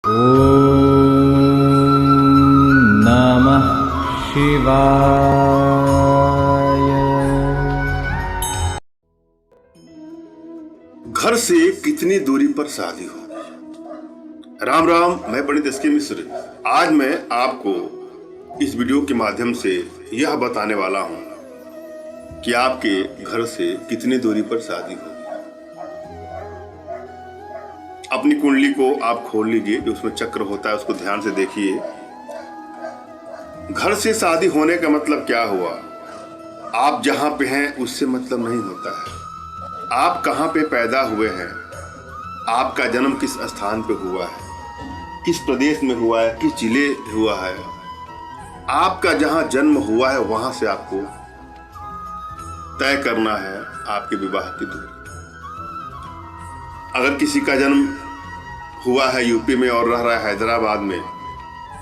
ओम नमः शिवाय। घर से कितनी दूरी पर शादी हो। राम राम, मैं पंडित एसके मिश्र। आज मैं आपको इस वीडियो के माध्यम से यह बताने वाला हूं कि आपके घर से कितनी दूरी पर शादी हो। अपनी कुंडली को आप खोल लीजिए, जो उसमें चक्र होता है उसको ध्यान से देखिए। घर से शादी होने का मतलब क्या हुआ? आप जहां पे हैं उससे मतलब नहीं होता है। आप कहां पे पैदा हुए हैं, आपका जन्म किस स्थान पे हुआ है, किस प्रदेश में हुआ है, किस जिले हुआ है, आपका जहां जन्म हुआ है वहां से आपको तय करना है आपके विवाह की दूरी। अगर किसी का जन्म हुआ है यूपी में और रह रहा है हैदराबाद में,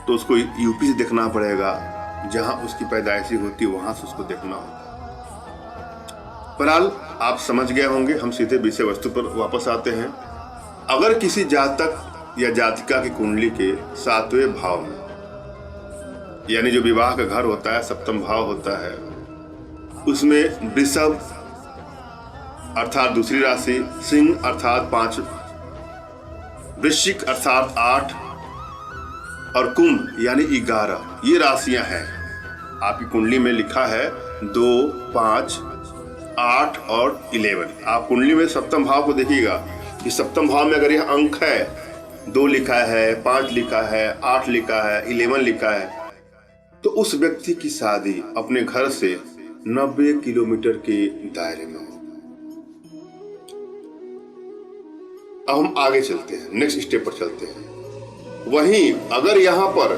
तो उसको यूपी से देखना पड़ेगा, जहां उसकी पैदाइशी होती है वहां से उसको देखना होगा। बहरहाल आप समझ गए होंगे। हम सीधे विषय वस्तु पर वापस आते हैं। अगर किसी जातक या जातिका की कुंडली के 7वें भाव में, यानी जो विवाह का घर होता है, 7वां भाव होता है, उसमें वृषभ अर्थात दूसरी राशि, सिंह अर्थात 5, वृश्चिक अर्थात 8 और कुंभ यानी 11, ये राशियां हैं। आपकी कुंडली में लिखा है 2, 5, 8 और 11। आप कुंडली में 7वां भाव को देखिएगा कि 7वां भाव में अगर यह अंक है, 2 लिखा है, 5 लिखा है, 8 लिखा है, 11 लिखा है, तो उस व्यक्ति की शादी अपने घर से 90 किलोमीटर के दायरे में हो। अब हम आगे चलते हैं, नेक्स्ट स्टेप पर चलते हैं। वहीं अगर यहां पर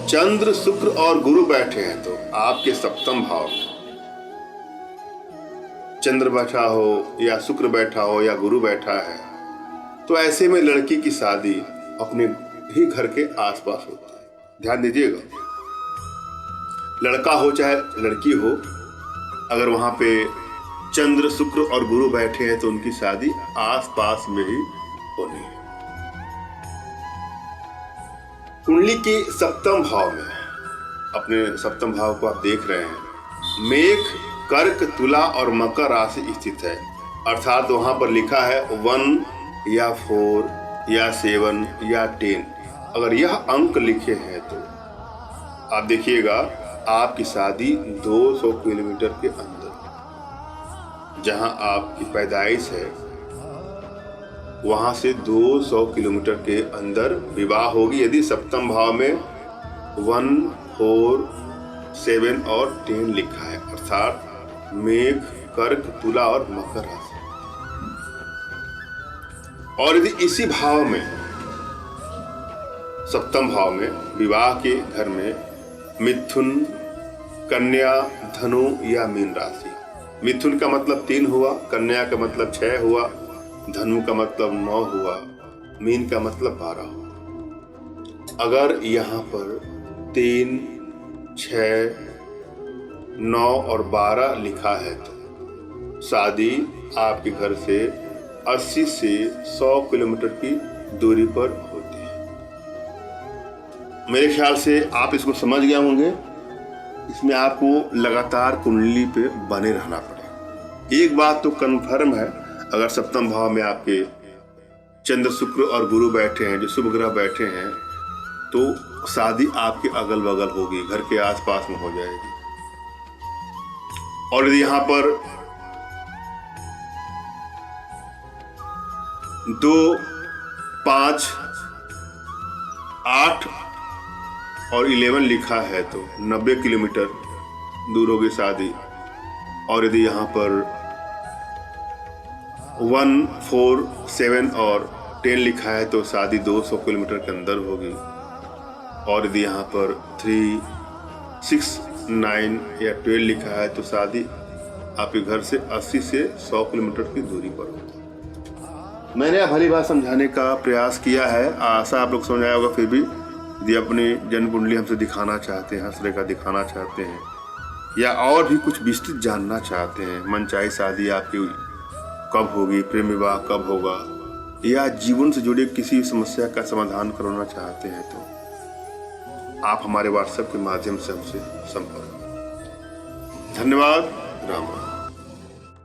चंद्र, शुक्र और गुरु बैठे हैं, तो आपके 7वां भाव में चंद्र बैठा हो या शुक्र बैठा हो या गुरु बैठा है, तो ऐसे में लड़की की शादी अपने ही घर के आसपास होती है। ध्यान दीजिएगा, लड़का हो चाहे लड़की हो, अगर वहां पे चंद्र, शुक्र और गुरु बैठे हैं तो उनकी शादी आसपास में ही होनी है। कुंडली के 7वां भाव में, अपने 7वां भाव को आप देख रहे हैं, मेष, कर्क, तुला और मकर राशि स्थित है। अर्थात वहां पर लिखा है 1 या 4 या 7 या 10। अगर यह अंक लिखे हैं तो आप देखिएगा आपकी शादी 200 किलोमीटर के अंदर, जहां आपकी पैदाइश है वहां से 200 किलोमीटर के अंदर विवाह होगी। यदि 7वां भाव में 1, 4, 7 और 10 लिखा है, अर्थात मेष, कर्क, तुला और मकर राशि। और यदि इसी भाव में 7वां भाव में विवाह के घर में मिथुन, कन्या, धनु या मीन राशि, मिथुन का मतलब 3 हुआ, कन्या का मतलब 6 हुआ, धनु का मतलब 9 हुआ, मीन का मतलब 12 हुआ। अगर यहाँ पर 3, 6, 9 और 12 लिखा है तो शादी आपके घर से 80 से 100 किलोमीटर की दूरी पर होती है। मेरे ख्याल से आप इसको समझ गए होंगे। इसमें आपको लगातार कुंडली पे बने रहना पड़ेगा। एक बात तो कन्फर्म है, अगर 7वां भाव में आपके चंद्र, शुक्र और गुरु बैठे हैं, जो शुभ ग्रह बैठे हैं, तो शादी आपके अगल बगल होगी, घर के आसपास में हो जाएगी। और यदि यहां पर 2, 5, 8 और 11 लिखा है तो 90 किलोमीटर दूर होगी शादी। और यदि यहाँ पर 1, 4, 7 और 10 लिखा है तो शादी 200 किलोमीटर के अंदर होगी। और यदि यहाँ पर 3, 6, 9 या 12 लिखा है तो शादी आपके घर से 80 से 100 किलोमीटर की दूरी पर होगी। मैंने भली बात समझाने का प्रयास किया है, आशा आप लोग समझ आया होगा। फिर भी यदि अपनी जन्म कुंडली हमसे दिखाना चाहते हैं, हंसरेखा दिखाना चाहते हैं, या और भी कुछ विस्तृत जानना चाहते हैं, मनचाही शादी आपकी कब होगी, प्रेम विवाह कब होगा, या जीवन से जुड़ी किसी समस्या का समाधान करवाना चाहते हैं तो आप हमारे व्हाट्सएप के माध्यम से हमसे संपर्क। धन्यवाद। राम राम।